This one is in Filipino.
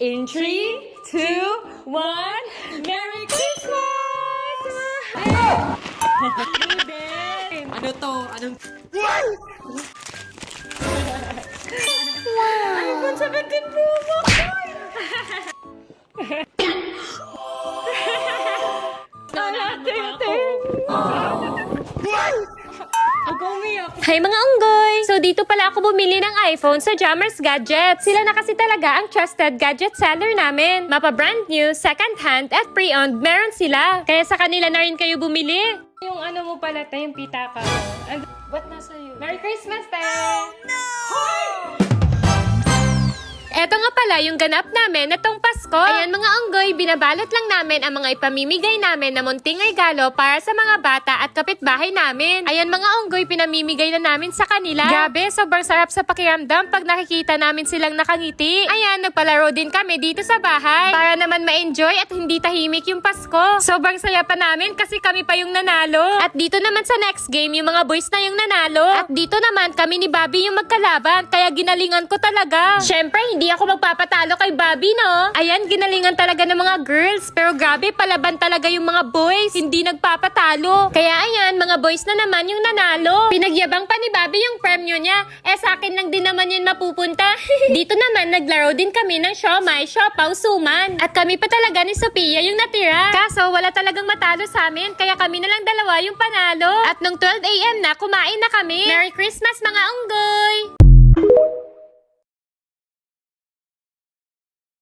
In 3, 2, 1, Merry Christmas! Luden! Ano to? Anong... iPhone 17 Pro Max! Ako umiyak. Hi mga unggoy! So dito pala ako bumili ng iPhone sa Jammers Gadgets. Sila na kasi talaga ang trusted gadget seller namin. Mapa brand new, second hand, at pre-owned meron sila. Kaya sa kanila na rin kayo bumili. Yung ano mo pala, yung pitaka mo. Ba't nasa iyo? Merry Christmas, te! Eto nga pala yung ganap namin na tong Pasko. Ayan mga unggoy, binabalot lang namin ang mga ipamimigay namin na munting regalo para sa mga bata at kapitbahay namin. Ayan mga unggoy, pinamimigay na namin sa kanila. Grabe, sobrang sarap sa pakiramdam pag nakikita namin silang nakangiti. Ayan, nagpalaro din kami dito sa bahay para naman ma-enjoy at hindi tahimik yung Pasko. Sobrang saya pa namin kasi kami pa yung nanalo. At dito naman sa next game, yung mga boys na yung nanalo. At dito naman kami ni Bobby yung magkalaban, kaya ginalingan ko talaga. Syempre, hindi ako magpapatalo kay Bobby, no? Ayan, ginalingan talaga ng mga girls. Pero grabe, palaban talaga yung mga boys. Hindi nagpapatalo. Kaya ayan, mga boys na naman yung nanalo. Pinagyabang pa ni Bobby yung premyo niya. Sa akin lang din naman yun mapupunta. Dito naman, naglaro din kami ng siomay, siopaw, suman. At kami pa talaga ni Sophia yung natira. Kaso, wala talagang matalo sa amin. Kaya kami na lang dalawa yung panalo. At nung 12 AM na, kumain na kami. Merry Christmas mga unggoy!